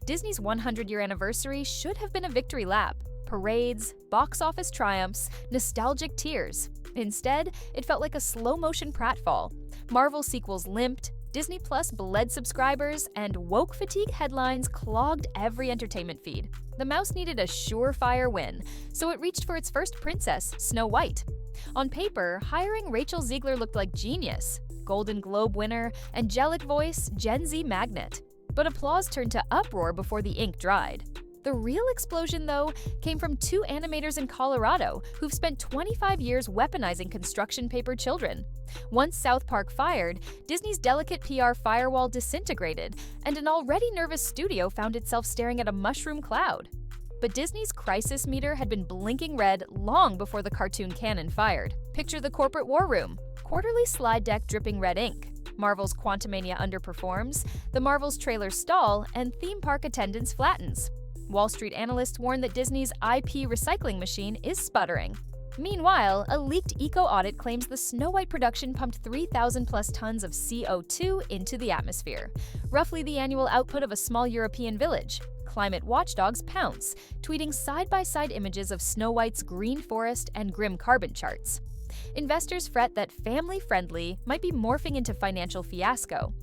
Disney's 100-year anniversary should have been a victory lap. Parades, box office triumphs, nostalgic tears. Instead, it felt like a slow-motion pratfall. Marvel sequels limped, Disney Plus bled subscribers, and woke fatigue headlines clogged every entertainment feed. The mouse needed a surefire win, so it reached for its first princess, Snow White. On paper, hiring Rachel Zegler looked like genius. Golden Globe winner, angelic voice, Gen Z magnet. But applause turned to uproar before the ink dried. The real explosion, though, came from two animators in Colorado who've spent 25 years weaponizing construction paper children. Once South Park fired, Disney's delicate PR firewall disintegrated, and an already nervous studio found itself staring at a mushroom cloud. But Disney's crisis meter had been blinking red long before the cartoon cannon fired. Picture the corporate war room. Quarterly slide deck dripping red ink. Marvel's Quantumania underperforms, the Marvel's trailers stall, and theme park attendance flattens. Wall Street analysts warn that Disney's IP recycling machine is sputtering. Meanwhile, a leaked eco-audit claims the Snow White production pumped 3,000-plus tons of CO2 into the atmosphere, roughly the annual output of a small European village. Climate watchdogs pounce, tweeting side-by-side images of Snow White's green forest and grim carbon charts. Investors fret that family-friendly might be morphing into financial fiasco.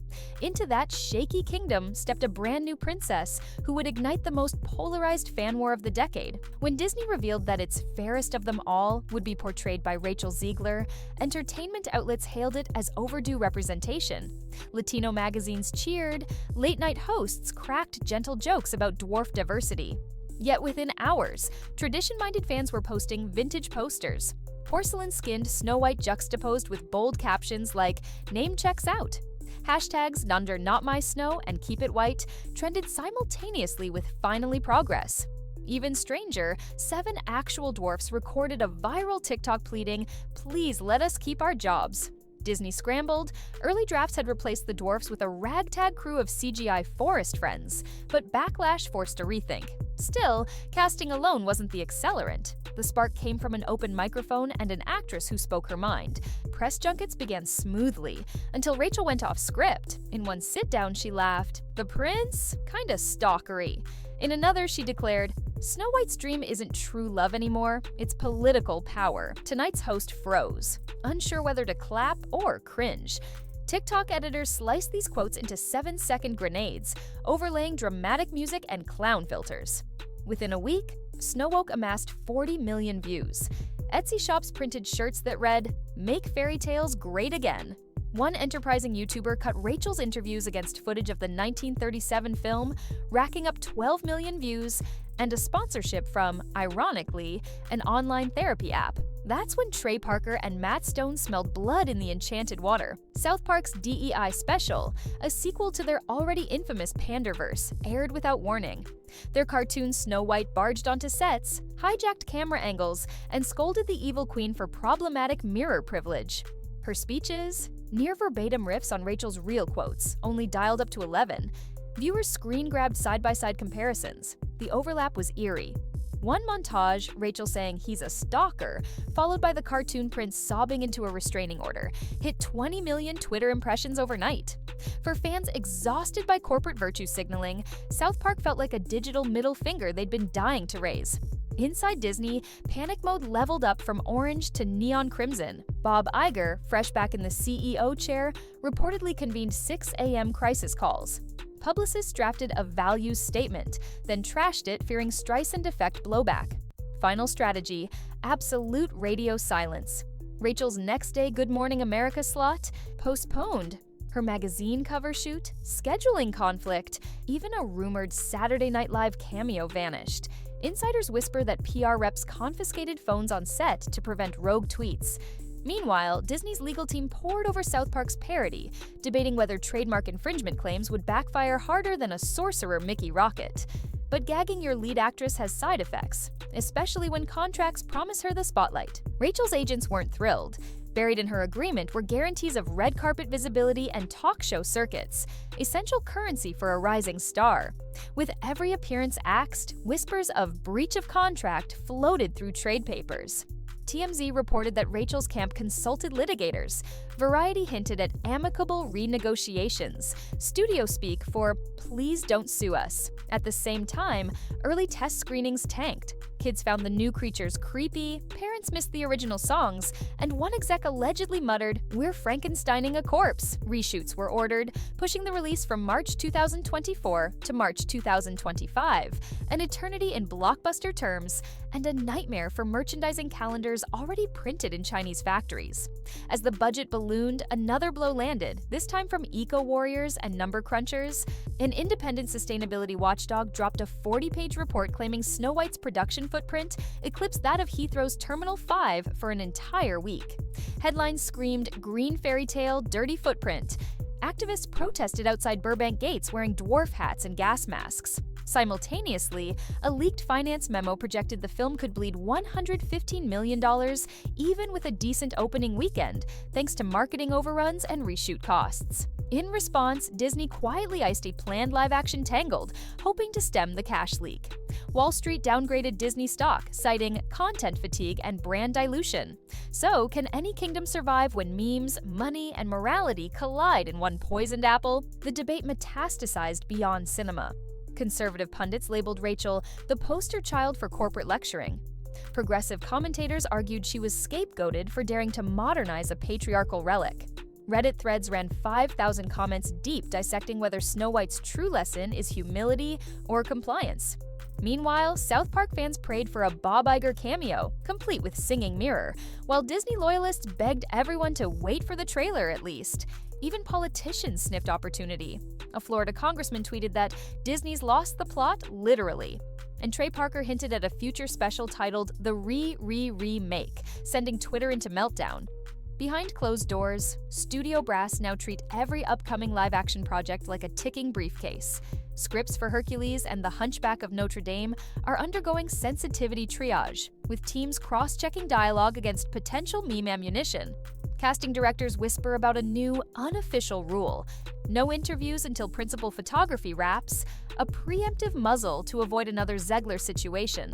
Into that shaky kingdom stepped a brand new princess who would ignite the most polarized fan war of the decade. When Disney revealed that its fairest of them all would be portrayed by Rachel Zegler, entertainment outlets hailed it as overdue representation. Latino magazines cheered, late-night hosts cracked gentle jokes about dwarf diversity. Yet within hours, tradition-minded fans were posting vintage posters. Porcelain-skinned Snow White juxtaposed with bold captions like, "Name checks out." Hashtags "Nunder Not My Snow" and "Keep It White" trended simultaneously with "Finally Progress." Even stranger, 7 actual dwarfs recorded a viral TikTok pleading, "Please let us keep our jobs." Disney scrambled. Early drafts had replaced the dwarfs with a ragtag crew of CGI forest friends, but backlash forced a rethink. Still, casting alone wasn't the accelerant. The spark came from an open microphone and an actress who spoke her mind. Press junkets began smoothly, until Rachel went off script. In one sit-down, she laughed, "The prince? Kinda stalkery." In another, she declared, "Snow White's dream isn't true love anymore, it's political power." Tonight's host froze, unsure whether to clap or cringe. TikTok editors sliced these quotes into 7-second grenades, overlaying dramatic music and clown filters. Within a week, Snow Woke amassed 40 million views. Etsy shops printed shirts that read, "Make fairy tales great again." One enterprising YouTuber cut Rachel's interviews against footage of the 1937 film, racking up 12 million views and a sponsorship from, ironically, an online therapy app. That's when Trey Parker and Matt Stone smelled blood in the enchanted water. South Park's DEI Special, a sequel to their already infamous Panderverse, aired without warning. Their cartoon Snow White barged onto sets, hijacked camera angles, and scolded the evil queen for problematic mirror privilege. Her speeches? Near verbatim riffs on Rachel's real quotes, only dialed up to 11. Viewers screen-grabbed side-by-side comparisons. The overlap was eerie. One montage, Rachel saying he's a stalker, followed by the cartoon prince sobbing into a restraining order, hit 20 million Twitter impressions overnight. For fans exhausted by corporate virtue signaling, South Park felt like a digital middle finger they'd been dying to raise. Inside Disney, panic mode leveled up from orange to neon crimson. Bob Iger, fresh back in the CEO chair, reportedly convened 6 a.m. crisis calls. Publicists drafted a values statement, then trashed it fearing Streisand effect blowback. Final strategy: absolute radio silence. Rachel's next day Good Morning America slot? Postponed. Her magazine cover shoot? Scheduling conflict. Even a rumored Saturday Night Live cameo vanished. Insiders whisper that PR reps confiscated phones on set to prevent rogue tweets. Meanwhile, Disney's legal team pored over South Park's parody, debating whether trademark infringement claims would backfire harder than a sorcerer Mickey Rocket. But gagging your lead actress has side effects, especially when contracts promise her the spotlight. Rachel's agents weren't thrilled. Buried in her agreement were guarantees of red carpet visibility and talk show circuits, essential currency for a rising star. With every appearance axed, whispers of breach of contract floated through trade papers. TMZ reported that Rachel's camp consulted litigators. Variety hinted at amicable renegotiations. Studio speak for "please don't sue us." At the same time, early test screenings tanked. Kids found the new creatures creepy, parents missed the original songs, and one exec allegedly muttered, "We're Frankensteining a corpse." Reshoots were ordered, pushing the release from March 2024 to March 2025, an eternity in blockbuster terms, and a nightmare for merchandising calendars already printed in Chinese factories. As the budget ballooned, another blow landed, this time from eco-warriors and number crunchers. An independent sustainability watchdog dropped a 40-page report claiming Snow White's production footprint eclipsed that of Heathrow's Terminal 5 for an entire week. Headlines screamed, "Green fairy tale, dirty footprint." Activists protested outside Burbank gates wearing dwarf hats and gas masks. Simultaneously, a leaked finance memo projected the film could bleed $115 million even with a decent opening weekend, thanks to marketing overruns and reshoot costs. In response, Disney quietly iced a planned live-action Tangled, hoping to stem the cash leak. Wall Street downgraded Disney stock, citing content fatigue and brand dilution. So, can any kingdom survive when memes, money, and morality collide in one poisoned apple? The debate metastasized beyond cinema. Conservative pundits labeled Rachel the poster child for corporate lecturing. Progressive commentators argued she was scapegoated for daring to modernize a patriarchal relic. Reddit threads ran 5,000 comments deep dissecting whether Snow White's true lesson is humility or compliance. Meanwhile, South Park fans prayed for a Bob Iger cameo, complete with singing mirror, while Disney loyalists begged everyone to wait for the trailer at least. Even politicians sniffed opportunity. A Florida congressman tweeted that Disney's lost the plot literally. And Trey Parker hinted at a future special titled The Remake, sending Twitter into meltdown. Behind closed doors, studio brass now treat every upcoming live-action project like a ticking briefcase. Scripts for Hercules and The Hunchback of Notre Dame are undergoing sensitivity triage, with teams cross-checking dialogue against potential meme ammunition. Casting directors whisper about a new, unofficial rule: no interviews until principal photography wraps, a preemptive muzzle to avoid another Zegler situation.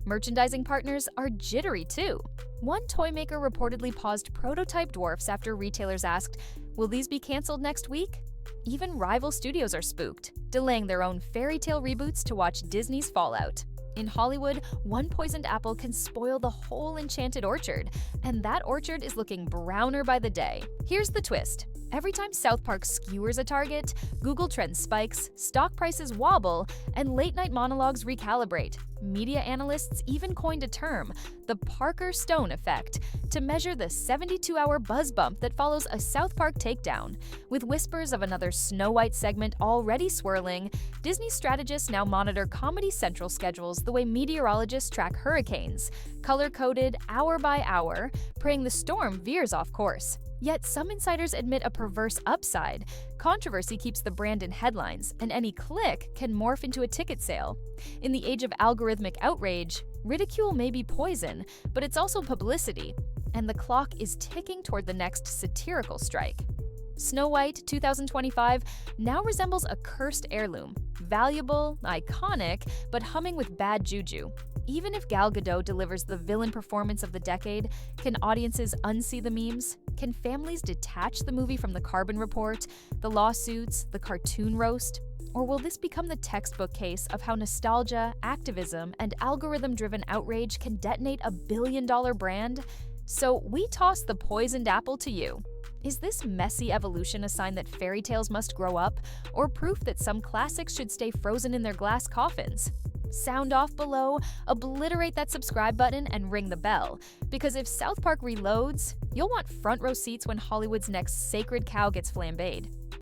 Merchandising partners are jittery too. One toy maker reportedly paused prototype dwarfs after retailers asked, "Will these be canceled next week?" Even rival studios are spooked, delaying their own fairy tale reboots to watch Disney's fallout. In Hollywood, one poisoned apple can spoil the whole enchanted orchard, and that orchard is looking browner by the day. Here's the twist. Every time South Park skewers a target, Google Trends spikes, stock prices wobble, and late-night monologues recalibrate. Media analysts even coined a term, the Parker Stone effect, to measure the 72-hour buzz bump that follows a South Park takedown. With whispers of another Snow White segment already swirling, Disney strategists now monitor Comedy Central schedules the way meteorologists track hurricanes, color-coded hour by hour, praying the storm veers off course. Yet some insiders admit a perverse upside. Controversy keeps the brand in headlines, and any click can morph into a ticket sale. In the age of algorithmic outrage, ridicule may be poison, but it's also publicity, and the clock is ticking toward the next satirical strike. Snow White 2025 now resembles a cursed heirloom, valuable, iconic, but humming with bad juju. Even if Gal Gadot delivers the villain performance of the decade, can audiences unsee the memes? Can families detach the movie from the Carbon Report, the lawsuits, the cartoon roast? Or will this become the textbook case of how nostalgia, activism, and algorithm-driven outrage can detonate a billion-dollar brand? So we toss the poisoned apple to you. Is this messy evolution a sign that fairy tales must grow up, or proof that some classics should stay frozen in their glass coffins? Sound off below, obliterate that subscribe button, and ring the bell. Because if South Park reloads, you'll want front row seats when Hollywood's next sacred cow gets flambéed.